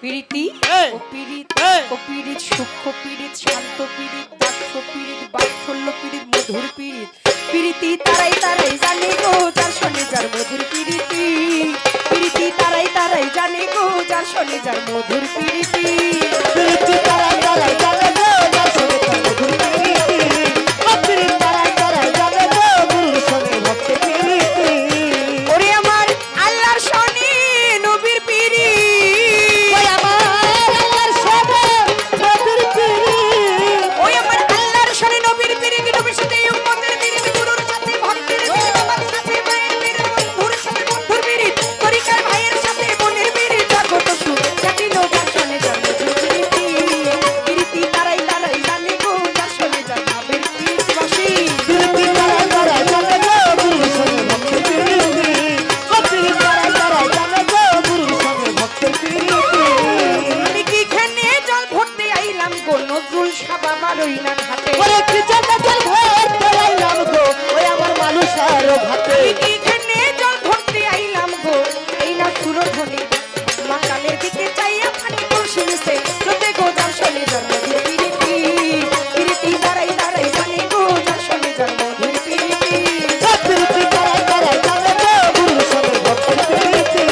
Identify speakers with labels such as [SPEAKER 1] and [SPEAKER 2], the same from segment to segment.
[SPEAKER 1] প্রীতি ও পীড়িত ও পীড়িত সূক্ষ্ম পীড়িত শান্ত পীড়িত দাস্য পীড়িত বাৎসল্য পীড়িত মধুর পীড়িত প্রীতি তারাই তারাই জানে গো যার শোনে যার মধুর প্রীতি প্রীতি তারাই তারাই জানে গো যার শোনে যার মধুর প্রীতি
[SPEAKER 2] প্রীতি তারাই তারাই জানে গো যার শোনে যার মধুর প্রীতি প্রীতি তারাই তারাই জানে গো গুরুর শোনে ভক্তের প্রীতি
[SPEAKER 1] ওরে আমার আল্লাহর শোনে নবীর প্রীতি
[SPEAKER 2] ওই আমার আল্লাহর শোনে নবীর প্রীতি
[SPEAKER 1] ওই আমার আল্লাহর শোনে নবীর প্রীতি নবীর সাথে উম্মতের প্রীতি গুরুর সাথে ভক্তের প্রীতি বাবার সাথে মায়ের প্রীতি বন্ধুর সাথে বন্ধুর প্রীতি তরিকার ভাইয়ের সাথে বোনের প্রীতি জগত সুখ কাটিল যার শোনে যার মধুর প্রীতি প্রীতি তারাই তারাই জানে গো যার শোনে যার নবীর প্রীতি বাসী
[SPEAKER 2] প্রীতি তারাই তারাই জানে গো গুরুর শোনে ভক্তের প্রীতি প্রীতি তারাই তারাই জানে গো গুরুর শোনে ভক্তের প্রীতি
[SPEAKER 1] আমি কি খেনে জল ভরতে আইলাম গো নজরুল শাহ বাবার ওই না ঘাটে
[SPEAKER 2] ওরে কি জানা জল ভরতে আইলাম গো ওই আমার মানুষের ঘাটে
[SPEAKER 1] আমি কি খেনে জল ভরতে আইলাম গো এই না সুরধ্বনি মাকালের দিকে চাইয়া ফাটি কলসি নিছে জোতে গো যার শোনে যার মধুর প্রীতি প্রীতি তারাই তারাই জানে গো যার শোনে যার মধুর প্রীতি
[SPEAKER 2] প্রীতি তারাই তারাই জানে গো গুরুর শোনে ভক্তের প্রীতি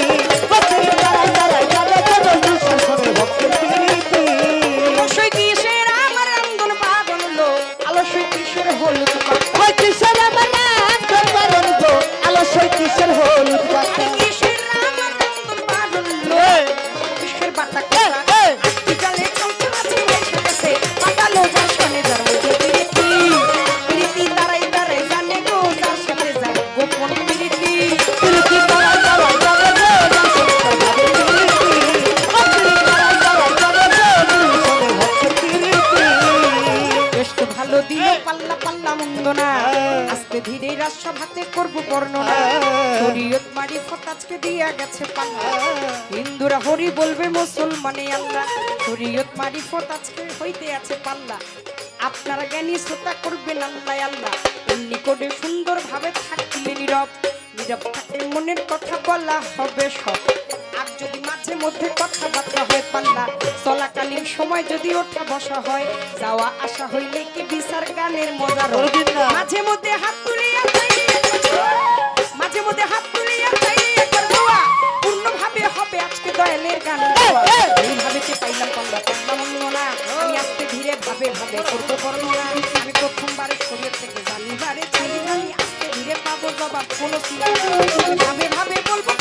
[SPEAKER 2] প্রীতি তারাই তারাই জানে গো গুরুর শোনে ভক্তের প্রীতি
[SPEAKER 1] অবশ্যই কিসের আমার রন্ধন পাগল লো আলস্য কিসের হলুদ পাতা
[SPEAKER 2] ওই কিশোর আমার নাম বারণ গো আলস্যই কিশোর হলুদ পাতা
[SPEAKER 1] কিসের আমার রন্ধন পাগল লো কিসের বাতা কোথা আজকে জলে চলছে আছে এসে গেছে পাতালো যার শোনে যার মধুর প্রীতি প্রীতি তারাই তারাই জানে গো যার সাথে যার গোপন প্রীতি
[SPEAKER 2] প্রীতি তারাই তারাই জানে গো যার শোনে তার ভাবের প্রীতি প্রীতি তারাই তারাই জানে গো গুরুর শোনে ভক্তের প্রীতি
[SPEAKER 1] বেশ তো ভালো দিল পাল্লা পাল্লা মন্দ না আজকে ধীরে রাজসভাতে করবো বর্ণনা শরীয়ত মারিফত আজকে দিয়া গেছে পাল্লা হিন্দুরা হরি বলবে মুসলমানে আল্লাহ শরীয়ত মারিফত আজকে হইতে আছে পাল্লা আপনারা জ্ঞানী শ্রোতা করবেন আল্লাহ আল্লাহ এমনি করে সুন্দর ভাবে থাকলে নীরব নীরব থাকলে মনের কথা বলা হবে সব আর যদি মাঝে মধ্যে কথাবার্তা হয় পাল্লা চলাকালীন সময় যদি ওঠা বসা হয় যাওয়া আসা হইলে কি বিচার গানের মজা রবে মাঝে মধ্যে হাত তুলিয়া যাই মাঝে মধ্যে হাত তুলিয়া যাই একবার দোয়া পূর্ণভাবে হবে আজকে দয়ালের গান এইভাবে কে পাইলাম পাল্লা পাল্লা মন্দ না আমি আজকে ধীরে ভাবে ভাবে করবো বর্ণনা আমি প্রথমবারে শরীর থেকে জানিবারে চাই আমি আজকে ধীরে পাবো জবাব কোনো ভাবে ভাবে বলবো